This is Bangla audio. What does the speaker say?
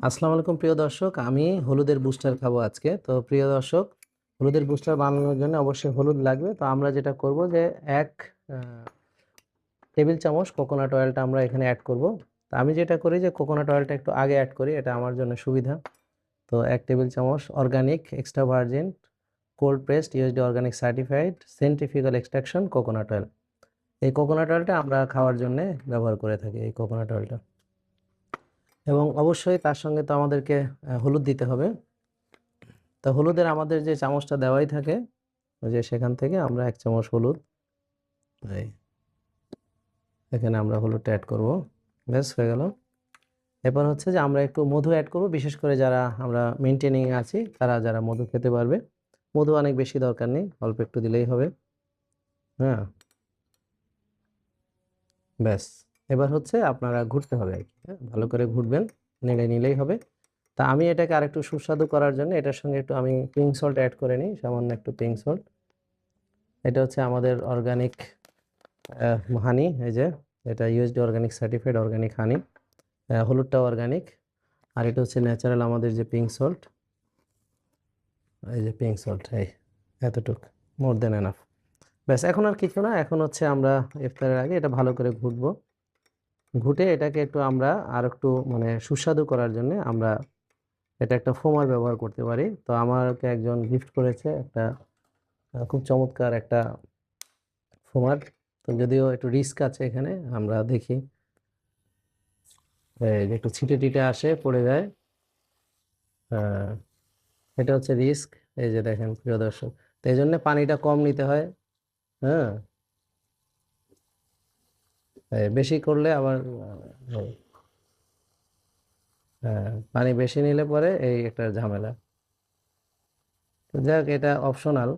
আসসালামু আলাইকুম প্রিয় দর্শক, আমি হলুদের বুস্টার খাবো আজকে। তো প্রিয় দর্শক, হলুদের বুস্টার বানানোর জন্য অবশ্যই হলুদ লাগবে। তো আমরা যেটা করব যে 1 টেবিল চামচ কোকোনাট অয়েলটা আমরা এখানে অ্যাড করব। তো আমি যেটা করি যে কোকোনাট অয়েলটা একটু আগে অ্যাড করি, এটা আমার জন্য সুবিধা। তো 1 টেবিল চামচ organic extra virgin cold pressed USD organic certified centrifugal extraction coconut oil. এই কোকোনাট অয়েলটা আমরা খাওয়ার জন্য ব্যবহার করে থাকি, এই কোকোনাট অয়েলটা। এবং অবশ্যই তার সঙ্গে তো আমাদেরকে হলুদ দিতে হবে। তো হলুদের আমাদের যে চামচটা দেওয়াই থাকে, ওই যে সেখান থেকে আমরা 1 চামচ হলুদ এই এখানে আমরা হলুদটা অ্যাড করব। ব্যাস হয়ে গেল। এরপর হচ্ছে যে আমরা একটু মধু অ্যাড করব, বিশেষ করে যারা আমরা মেনটেনিং আছি তারা যারা মধু খেতে পারবে। মধু অনেক বেশি দরকার নেই, অল্প একটু দিলেই হবে। হ্যাঁ, ব্যাস। এবার হচ্ছে আপনারা ঘুরতে হবে আর কি, হ্যাঁ, ভালো করে ঘুরবেন, নেড়ে নিলেই হবে। তা আমি এটাকে আরেকটু সুস্বাদু করার জন্য এটার সঙ্গে একটু আমি পিঙ্ক সল্ট অ্যাড করে নিই, সামান্য একটু পিঙ্ক সল্ট। এটা হচ্ছে আমাদের অর্গানিক হানি, এই যে এটা ইউএসডি অর্গানিক সার্টিফাইড অর্গানিক হানি। হলুদটা অর্গানিক। আর এটা হচ্ছে ন্যাচারাল আমাদের যে পিঙ্ক সল্ট, এই যে পিঙ্ক সল্ট, এই এতটুক, মোর দেন এনাফ। ব্যাস, এখন আর কিছু না। এখন হচ্ছে আমরা ইফতারের আগে এটা ভালো করে ঘুটবো। ঘুটে এটাকে একটু আমরা আর একটু মানে সুস্বাদু করার জন্য আমরা এটা একটা ফোমার ব্যবহার করতে পারি। তো আমাকে একজন গিফট করেছে একটা খুব চমৎকার একটা ফোমার। তো যদিও একটু রিস্ক আছে এখানে, আমরা দেখি এই যে একটু ছিটে টিটে আসে, পড়ে যায়। হ্যাঁ, এটা হচ্ছে রিস্ক। এই যে দেখেন প্রিয় দর্শক, তো এই জন্য পানিটা কম নিতে হয়। হ্যাঁ, বেশি করলে আবার পানি বেশি নিলে পরে এই একটা ঝামেলা। তো যাক, এটা অপশনাল।